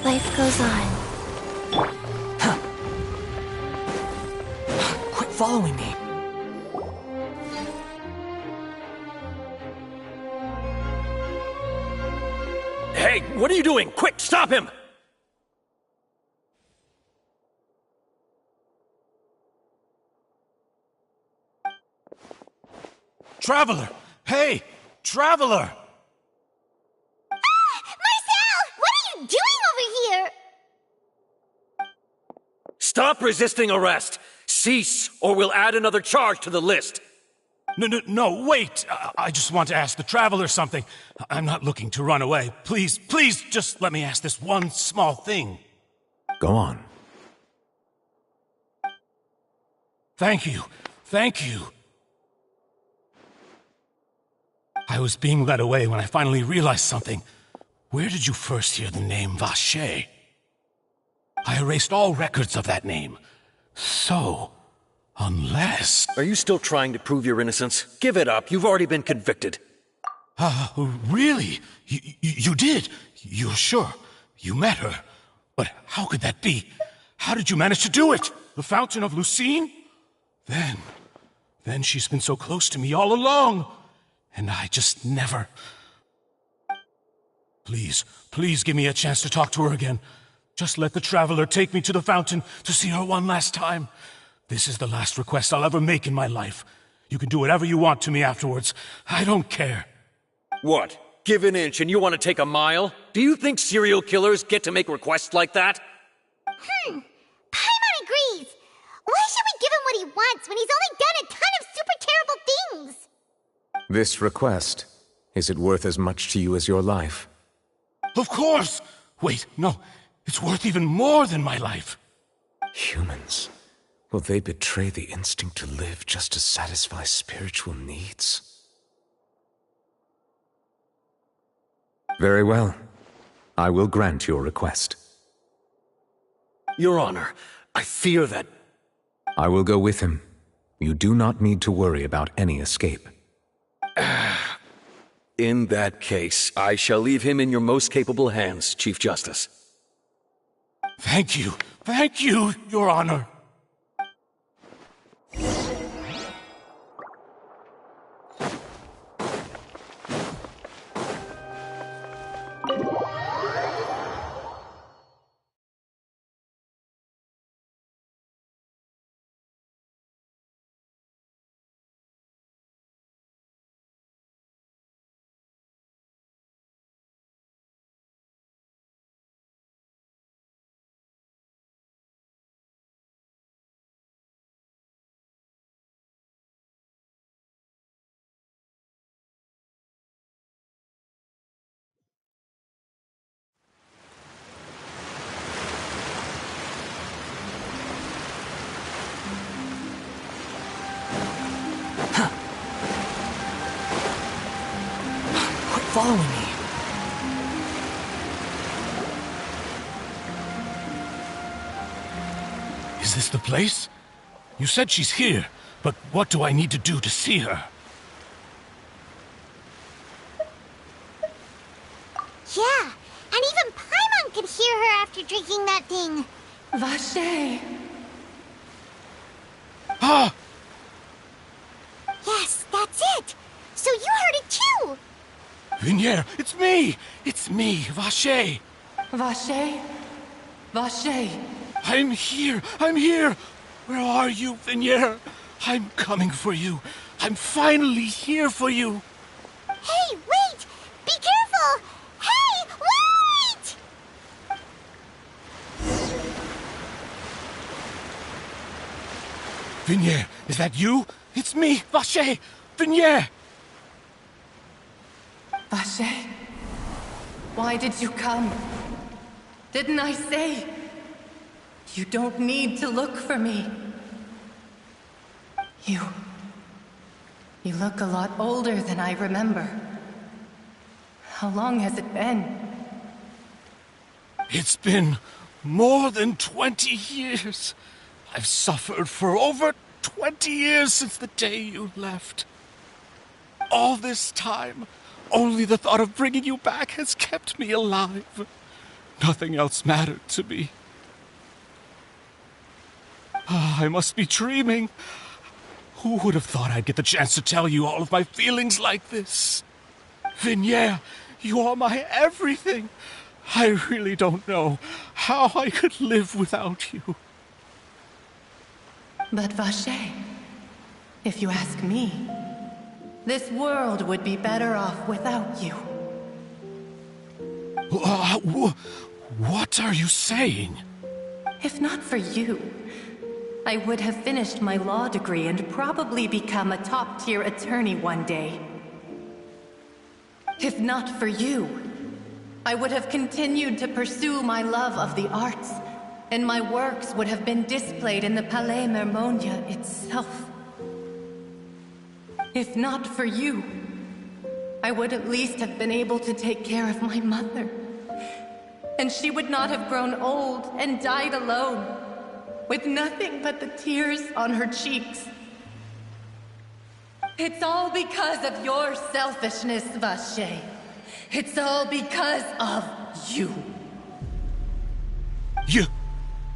Life goes on. Huh. Quit following me. Hey, what are you doing? Quick, stop him! Traveler! Hey! Traveler! Stop resisting arrest! Cease, or we'll add another charge to the list! No, wait! I just want to ask the Traveler something. I'm not looking to run away. Please, just let me ask this one small thing. Go on. Thank you. I was being led away when I finally realized something. Where did you first hear the name Vacher? I erased all records of that name. So, unless... Are you still trying to prove your innocence? Give it up. You've already been convicted. Really? You did? You're sure? You met her? But how could that be? How did you manage to do it? The Fountain of Lucine? Then she's been so close to me all along. And I just never... Please give me a chance to talk to her again. Just let the Traveler take me to the fountain to see her one last time. This is the last request I'll ever make in my life. You can do whatever you want to me afterwards. I don't care. What? Give an inch and you want to take a mile? Do you think serial killers get to make requests like that? Paimon agrees. Why should we give him what he wants when he's only done a ton of super terrible things? This request, is it worth as much to you as your life? Of course! Wait, no. It's worth even more than my life. Humans. Will they betray the instinct to live just to satisfy spiritual needs? Very well. I will grant your request. Your Honor, I fear that... I will go with him. You do not need to worry about any escape. In that case, I shall leave him in your most capable hands, Chief Justice. Thank you, Your Honor. Following me. Is this the place? You said she's here, but what do I need to do to see her? Yeah, and even Paimon could hear her after drinking that thing. Vacher. Ah! Yes, that's it. So you heard it too. Vignier, it's me! It's me, Vacher! Vacher? Vacher? I'm here! I'm here! Where are you, Vignier? I'm coming for you. I'm finally here for you. Hey, wait! Be careful! Hey, wait! Vignier, is that you? It's me, Vacher! Vignier! Vacher? Why did you come? Didn't I say? You don't need to look for me. You look a lot older than I remember. How long has it been? It's been more than 20 years. I've suffered for over 20 years since the day you left. All this time, only the thought of bringing you back has kept me alive. Nothing else mattered to me. I must be dreaming. Who would have thought I'd get the chance to tell you all of my feelings like this? Vignier, you are my everything. I really don't know how I could live without you. But Vacher, if you ask me, this world would be better off without you. What are you saying? If not for you, I would have finished my law degree and probably become a top-tier attorney one day. If not for you, I would have continued to pursue my love of the arts, and my works would have been displayed in the Palais Mermonia itself. If not for you, I would at least have been able to take care of my mother. And she would not have grown old and died alone, with nothing but the tears on her cheeks. It's all because of your selfishness, Vacher. It's all because of you. You...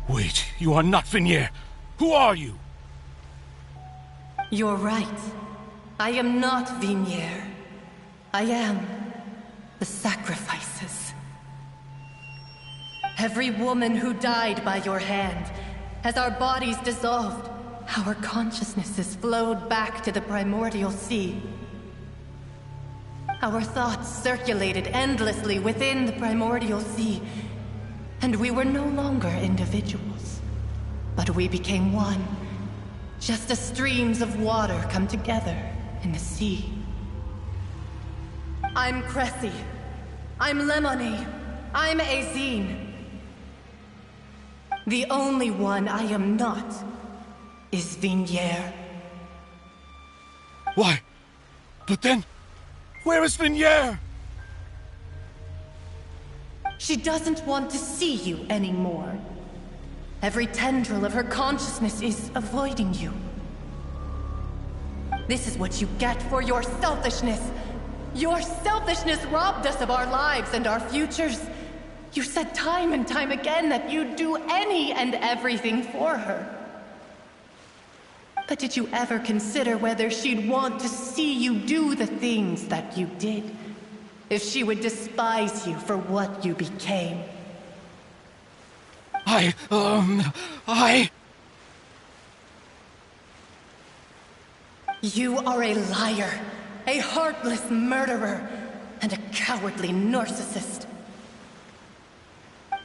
Wait, you are not Vignier. Who are you? You're right. I am not Vignier. I am the sacrifices. Every woman who died by your hand, as our bodies dissolved, our consciousnesses flowed back to the primordial sea. Our thoughts circulated endlessly within the primordial sea, and we were no longer individuals, but we became one, just as streams of water come together in the sea. I'm Cressy. I'm Lemony. I'm Azine. The only one I am not is Vignier. Why? But then, where is Vignier? She doesn't want to see you anymore. Every tendril of her consciousness is avoiding you. This is what you get for your selfishness. Your selfishness robbed us of our lives and our futures. You said time and time again that you'd do any and everything for her. But did you ever consider whether she'd want to see you do the things that you did? If she would despise you for what you became? You are a liar, a heartless murderer, and a cowardly narcissist.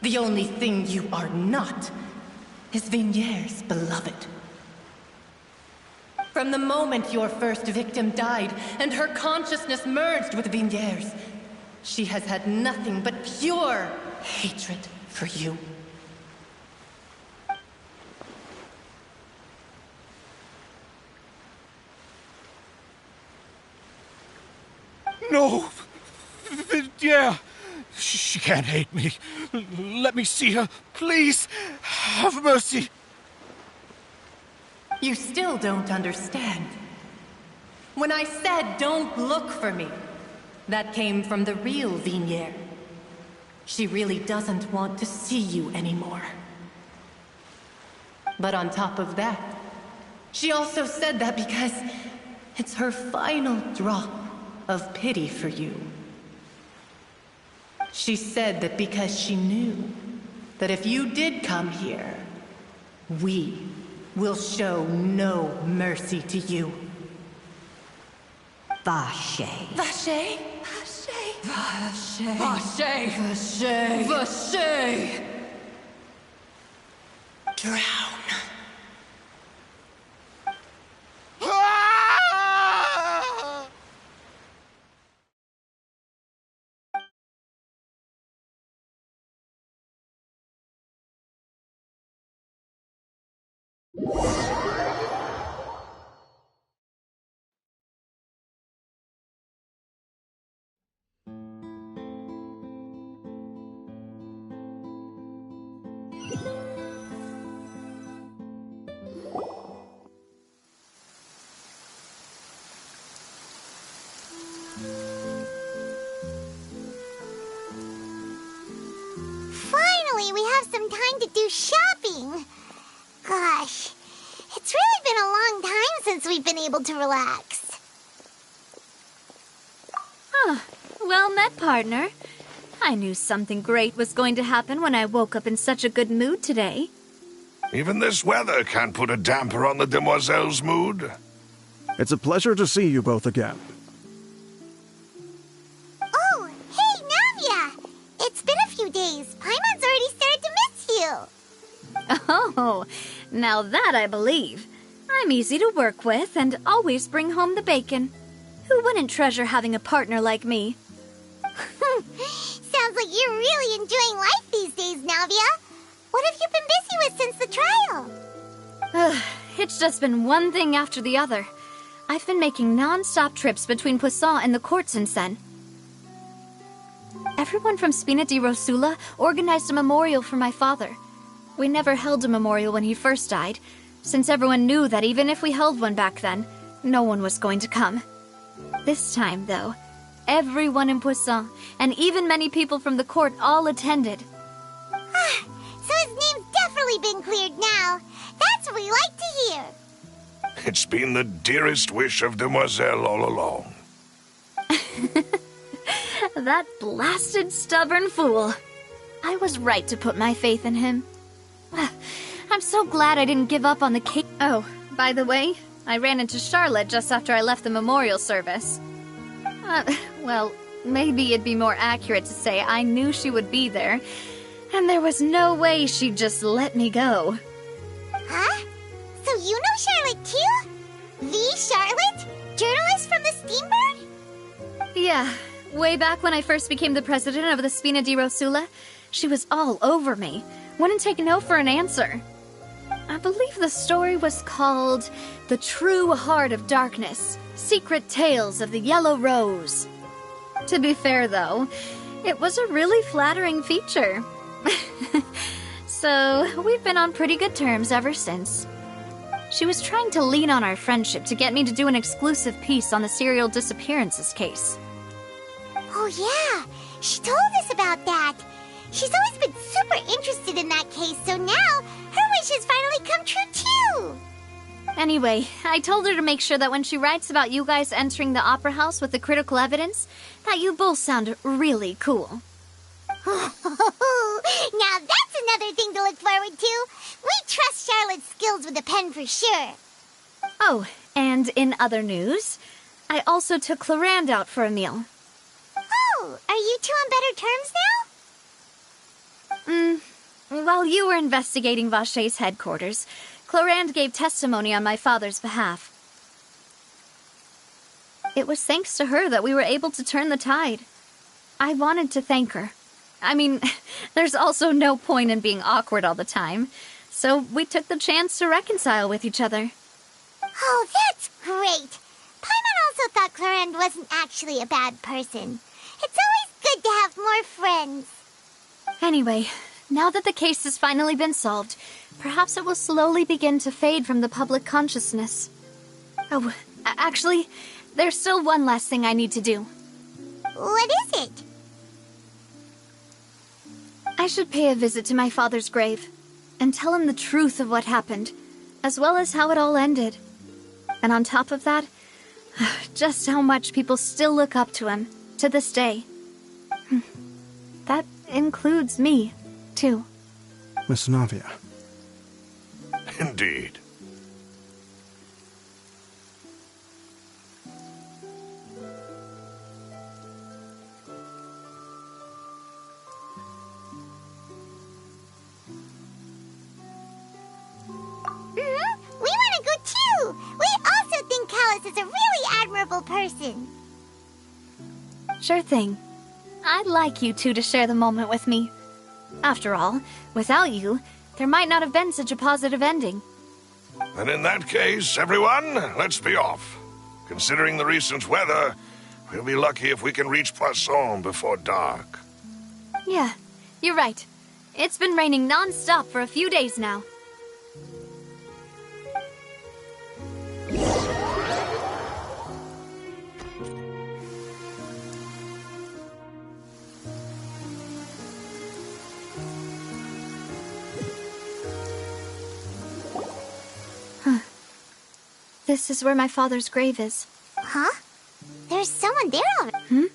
The only thing you are not is Vignier's beloved. From the moment your first victim died and her consciousness merged with Vignier's, she has had nothing but pure hatred for you. No! Vignier! She can't hate me. Let me see her. Please, have mercy. You still don't understand. When I said don't look for me, that came from the real Vignier. She really doesn't want to see you anymore. But on top of that, she also said that because it's her final drop of pity for you. She said that because she knew that if you did come here, we will show no mercy to you. Vache. Vache? Vache? Vache? Vache? Vache? Vache? Drown. Finally, we have some time to do shopping. Gosh, it's really been a long time since we've been able to relax. Well met, partner. I knew something great was going to happen when I woke up in such a good mood today. Even this weather can't put a damper on the demoiselle's mood. It's a pleasure to see you both again. Oh, hey, Navia! It's been a few days. Paimon's already started to miss you. Oh, now that I believe. I'm easy to work with and always bring home the bacon. Who wouldn't treasure having a partner like me? Sounds like you're really enjoying life these days, Navia. What have you been busy with since the trial? It's just been one thing after the other. I've been making non-stop trips between Poisson and the court since then. Everyone from Spina di Rosula organized a memorial for my father. We never held a memorial when he first died, since everyone knew that even if we held one back then, no one was going to come. This time, though, everyone in Poisson, and even many people from the court, all attended. So his name's definitely been cleared now. That's what we like to hear. It's been the dearest wish of Demoiselle all along. That blasted stubborn fool. I was right to put my faith in him. I'm so glad I didn't give up on the cake. Oh, by the way, I ran into Charlotte just after I left the memorial service. Well, maybe it'd be more accurate to say I knew she would be there, and there was no way she'd just let me go. Huh? So you know Charlotte too? The Charlotte? Journalist from the Steambird? Yeah, way back when I first became the president of the Spina di Rosula, she was all over me. Wouldn't take no for an answer. I believe the story was called The True Heart of Darkness, Secret Tales of the Yellow Rose. To be fair, though, it was a really flattering feature. So, we've been on pretty good terms ever since. She was trying to lean on our friendship to get me to do an exclusive piece on the serial disappearances case. Oh yeah, she told us about that. She's always been super interested in that case, so now her wish has finally come true too. Anyway, I told her to make sure that when she writes about you guys entering the opera house with the critical evidence, that you both sound really cool. Now that's another thing to look forward to. We trust Charlotte's skills with the pen for sure. Oh, and in other news, I also took Clarande out for a meal. Oh, are you two on better terms now? While you were investigating Vache's headquarters, Clarande gave testimony on my father's behalf. It was thanks to her that we were able to turn the tide. I wanted to thank her. I mean, there's also no point in being awkward all the time, so we took the chance to reconcile with each other. Oh, that's great. Paimon also thought Clarande wasn't actually a bad person. It's always good to have more friends. Anyway, now that the case has finally been solved, perhaps it will slowly begin to fade from the public consciousness. Oh, actually, there's still one last thing I need to do. What is it? I should pay a visit to my father's grave and tell him the truth of what happened, as well as how it all ended. And on top of that, just how much people still look up to him to this day. That's includes me, too. Miss Navia. Indeed. We want to go too! We also think Callus is a really admirable person. Sure thing. I'd like you two to share the moment with me. After all, without you, there might not have been such a positive ending. And in that case, everyone, let's be off. Considering the recent weather, we'll be lucky if we can reach Poisson before dark. Yeah, you're right. It's been raining non-stop for a few days now. This is where my father's grave is. Huh? There's someone there already.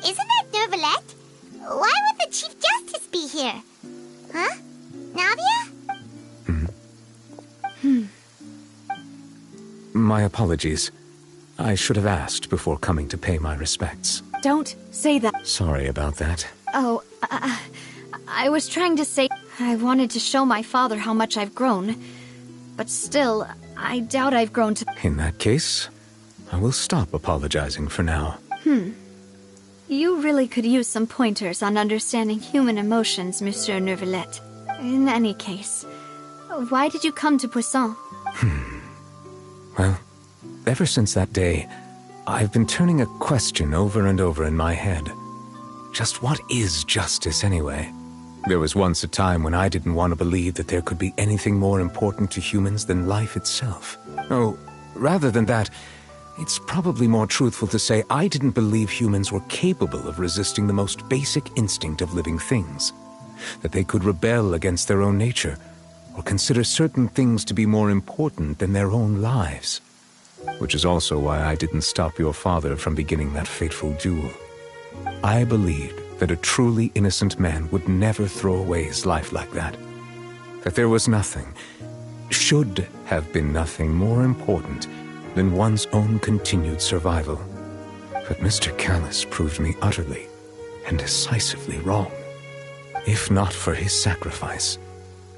Isn't that Nervalette? Why would the Chief Justice be here? Huh? Navia? My apologies. I should have asked before coming to pay my respects. Don't say that. Sorry about that. Oh, I was trying to say I wanted to show my father how much I've grown. But still, I doubt I've grown to... In that case, I will stop apologizing for now. You really could use some pointers on understanding human emotions, Monsieur Nervalette. In any case, why did you come to Poisson? Well, ever since that day, I've been turning a question over and over in my head. Just what is justice anyway? There was once a time when I didn't want to believe that there could be anything more important to humans than life itself. Oh, rather than that, it's probably more truthful to say I didn't believe humans were capable of resisting the most basic instinct of living things. That they could rebel against their own nature, or consider certain things to be more important than their own lives. Which is also why I didn't stop your father from beginning that fateful duel. I believed that a truly innocent man would never throw away his life like that. That there was nothing, should have been nothing more important than one's own continued survival. But Mr. Callus proved me utterly and decisively wrong. If not for his sacrifice,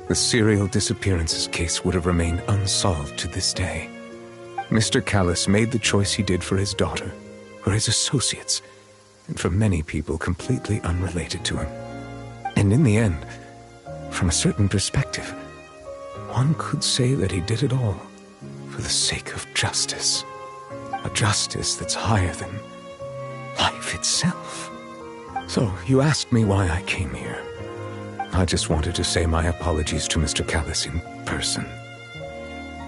the serial disappearances case would have remained unsolved to this day. Mr. Callus made the choice he did for his daughter, for his associates, and for many people completely unrelated to him. And in the end, from a certain perspective, one could say that he did it all for the sake of justice. A justice that's higher than life itself. So, you asked me why I came here. I just wanted to say my apologies to Mr. Callus in person.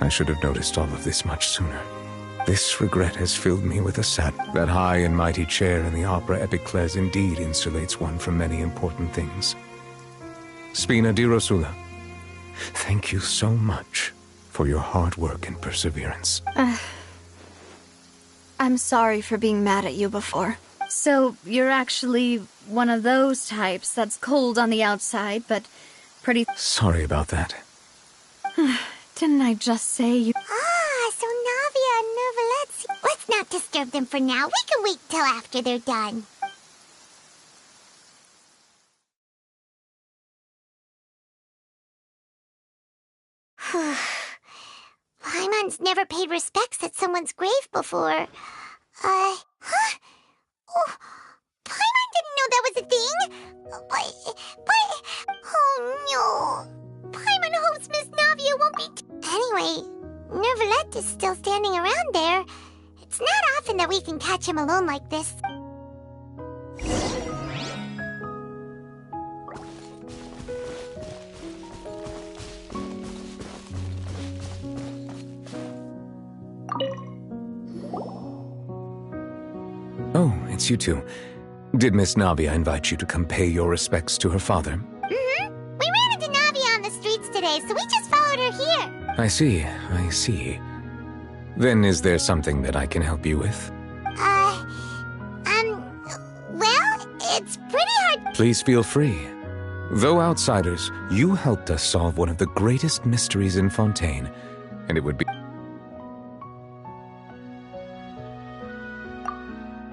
I should have noticed all of this much sooner. This regret has filled me with a sadness. That high and mighty chair in the opera Epiclese indeed insulates one from many important things. Spina di Rosula, thank you so much for your hard work and perseverance. I'm sorry for being mad at you before. So, you're actually one of those types that's cold on the outside, but pretty... Sorry about that. Didn't I just say you... So Navia and Nervalette... Let's not disturb them for now. We can wait till after they're done. Paimon's never paid respects at someone's grave before. Huh? Oh, Paimon didn't know that was a thing. But... Oh no. Paimon hopes Miss Navia won't be... Anyway, Nervalette is still standing around there. It's not often that we can catch him alone like this. Oh, it's you two. Did Miss Navia invite you to come pay your respects to her father? We ran into Navia on the streets today, so we just followed her here. I see. Then is there something that I can help you with? Well, it's pretty hard Please feel free. Though outsiders, you helped us solve one of the greatest mysteries in Fontaine, and it would be...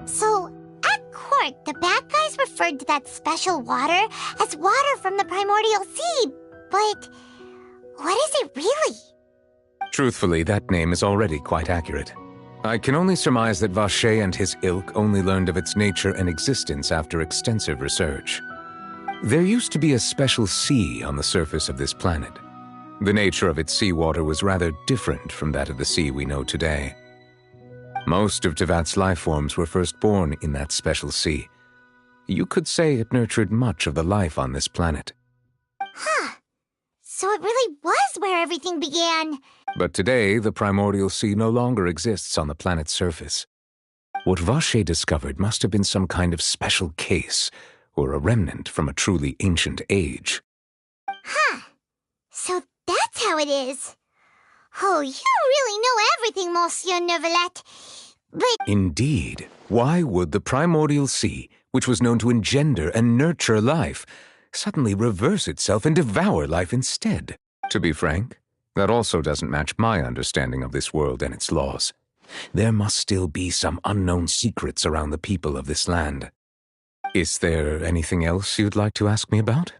So, at court, the bad guys referred to that special water as water from the primordial sea, but what is it really? Truthfully, that name is already quite accurate. I can only surmise that Vacher and his ilk only learned of its nature and existence after extensive research. There used to be a special sea on the surface of this planet. The nature of its seawater was rather different from that of the sea we know today. Most of Tevat's life forms were first born in that special sea. You could say it nurtured much of the life on this planet. Huh. So it really was where everything began. But today, the primordial sea no longer exists on the planet's surface. What Vacher discovered must have been some kind of special case, or a remnant from a truly ancient age. Huh. So that's how it is. Oh, you really know everything, Monsieur Neuvillette. But... Indeed. Why would the primordial sea, which was known to engender and nurture life, suddenly reverse itself and devour life instead? To be frank, that also doesn't match my understanding of this world and its laws. There must still be some unknown secrets around the people of this land. Is there anything else you'd like to ask me about?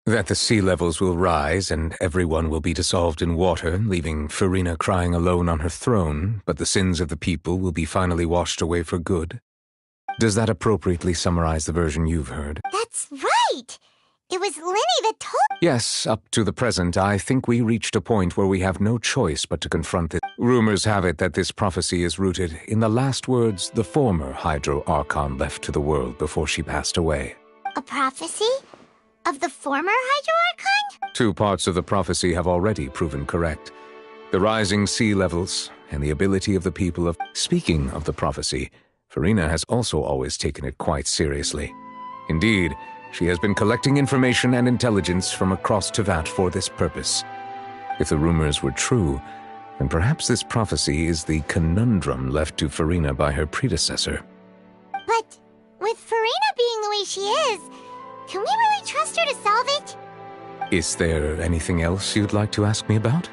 That the sea levels will rise and everyone will be dissolved in water, leaving Farina crying alone on her throne, but the sins of the people will be finally washed away for good. Does that appropriately summarize the version you've heard? That's right! It was Linny that told... Yes, up to the present, I think we reached a point where we have no choice but to confront it. Rumors have it that this prophecy is rooted in the last words the former Hydro Archon left to the world before she passed away. A prophecy? Of the former Hydro Archon? 2 parts of the prophecy have already proven correct. The rising sea levels and the ability of the people of... Speaking of the prophecy, Farina has also always taken it quite seriously. Indeed, she has been collecting information and intelligence from across Tevat for this purpose. If the rumors were true, then perhaps this prophecy is the conundrum left to Farina by her predecessor. But with Farina being the way she is, can we really trust her to solve it? Is there anything else you'd like to ask me about?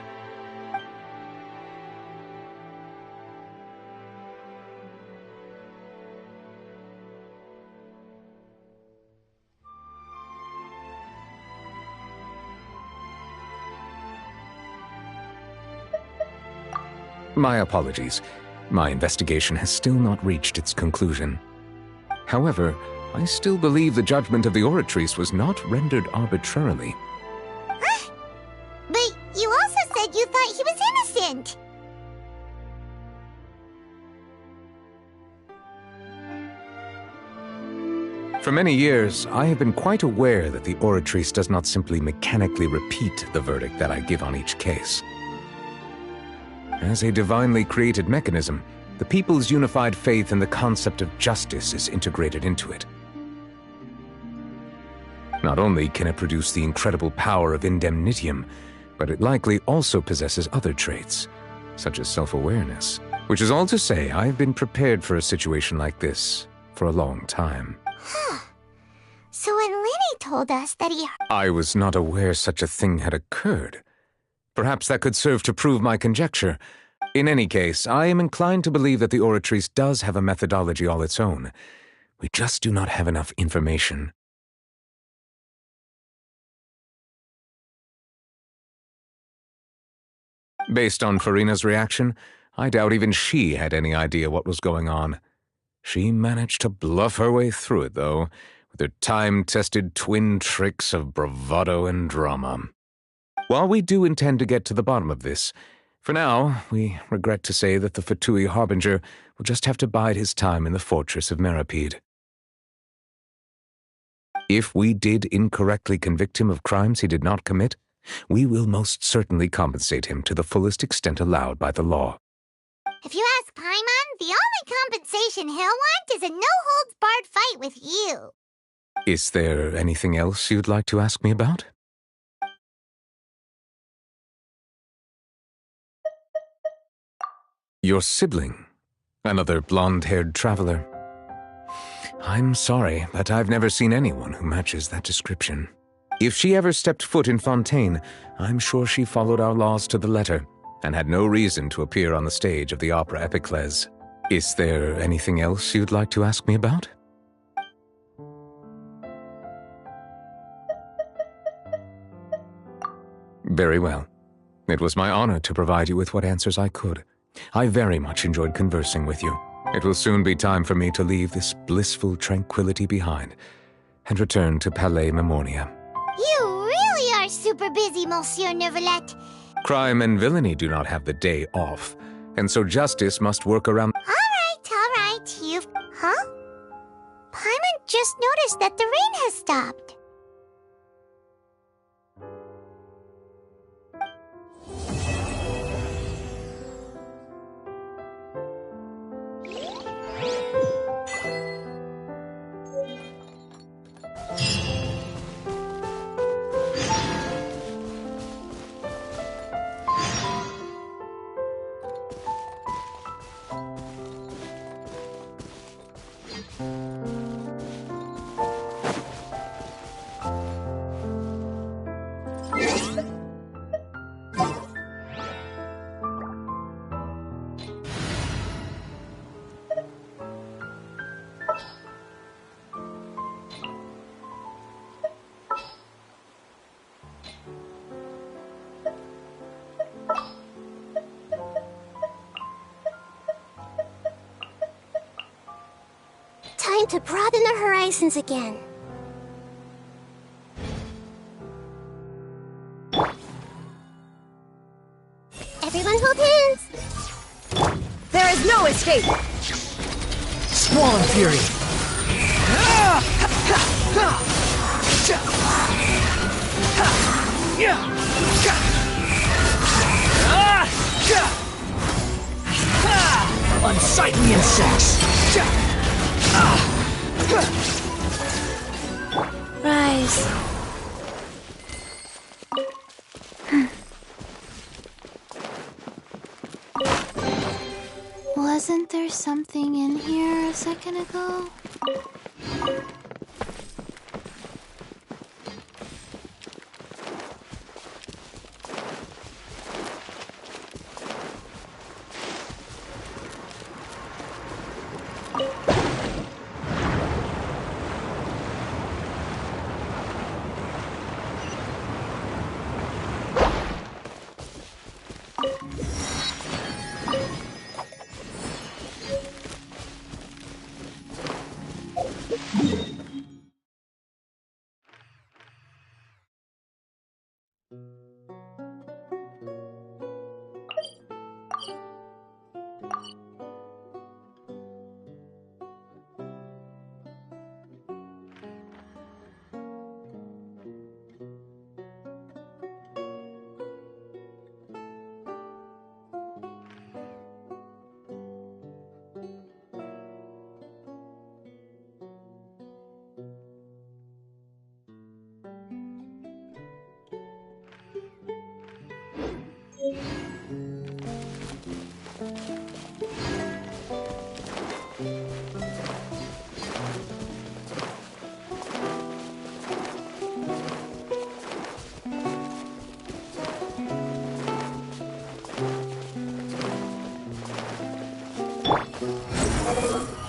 My apologies. My investigation has still not reached its conclusion. However, I still believe the judgment of the Oratrice was not rendered arbitrarily. But you also said you thought he was innocent. For many years, I have been quite aware that the Oratrice does not simply mechanically repeat the verdict that I give on each case. As a divinely created mechanism, the people's unified faith in the concept of justice is integrated into it. Not only can it produce the incredible power of indemnitium, but it likely also possesses other traits, such as self-awareness. Which is all to say, I've been prepared for a situation like this for a long time. Huh. So when Linny told us that he... I was not aware such a thing had occurred. Perhaps that could serve to prove my conjecture. In any case, I am inclined to believe that the Oratrice does have a methodology all its own. We just do not have enough information. Based on Farina's reaction, I doubt even she had any idea what was going on. She managed to bluff her way through it, though, with her time-tested twin tricks of bravado and drama. While we do intend to get to the bottom of this, for now, we regret to say that the Fatui Harbinger will just have to bide his time in the fortress of Meripede. If we did incorrectly convict him of crimes he did not commit, we will most certainly compensate him to the fullest extent allowed by the law. If you ask Paimon, the only compensation he'll want is a no-holds-barred fight with you. Is there anything else you'd like to ask me about? Your sibling. Another blonde-haired traveler. I'm sorry, but I've never seen anyone who matches that description. If she ever stepped foot in Fontaine, I'm sure she followed our laws to the letter and had no reason to appear on the stage of the opera Epiclese. Is there anything else you'd like to ask me about? Very well. It was my honor to provide you with what answers I could. I very much enjoyed conversing with you. It will soon be time for me to leave this blissful tranquility behind and return to Palais Memoria. You really are super busy, Monsieur Neuvillette. Crime and villainy do not have the day off, and so justice must work around... All right, you've... Huh? Paimon just noticed that the rain has stopped. Time to broaden our horizons again. Everyone hold hands! There is no escape! Swollen Fury! Unsightly insects! Rise. Wasn't there something in here a second ago?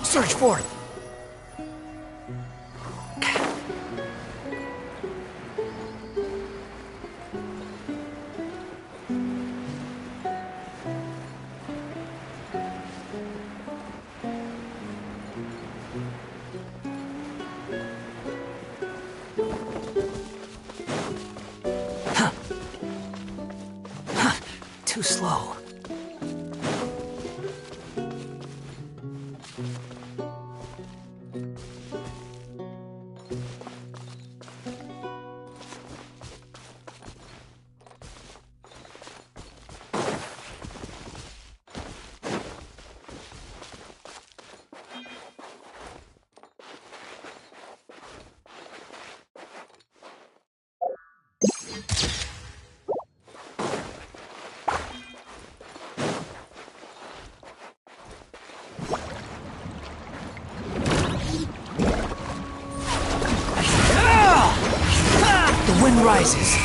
Search forth! Too slow. wind rises.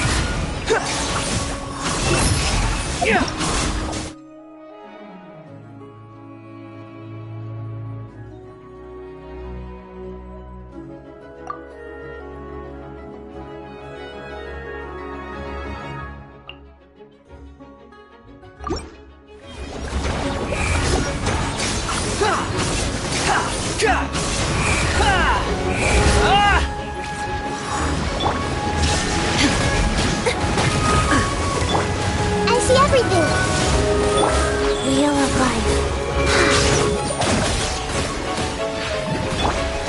I see everything. Wheel of life.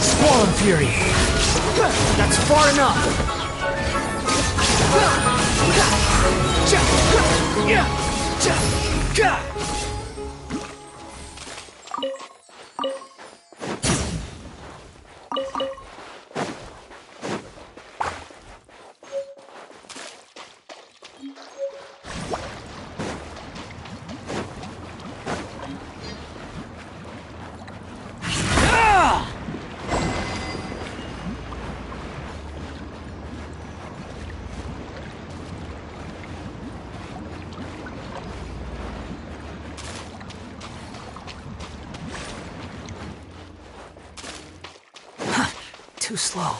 Swollen Fury. That's far enough. Too slow.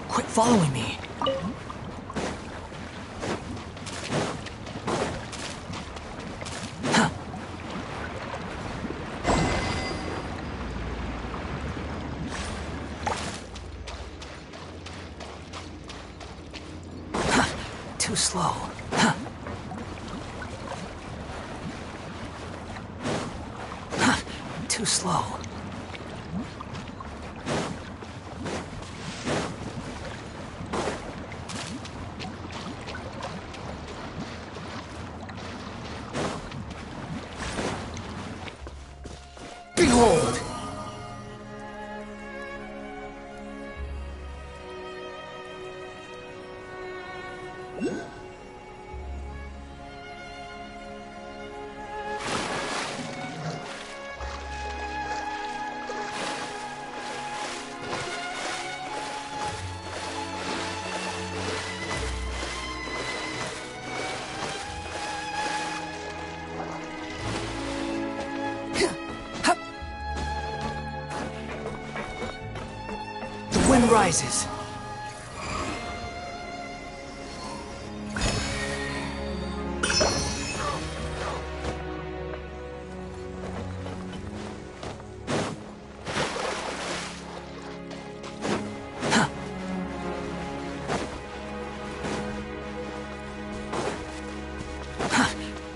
Quit following me. Too slow. Too slow. Behold! The wind rises.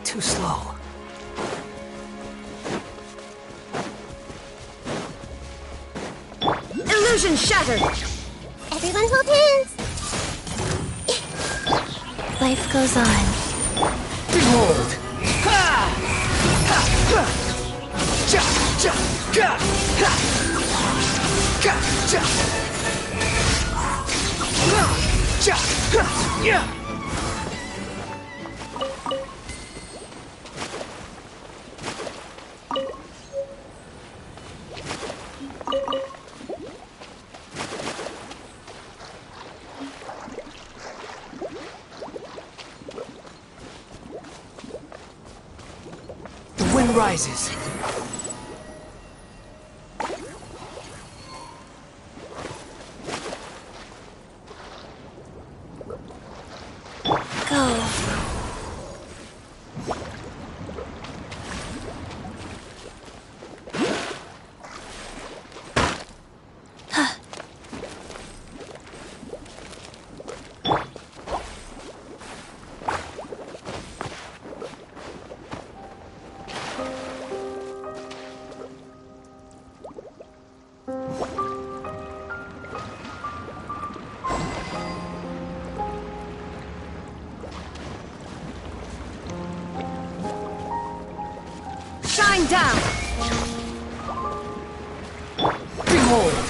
Too slow. Illusion shattered. Everyone hold hands. Life goes on. Behold! The wind rises. Go. Shine down! Behold!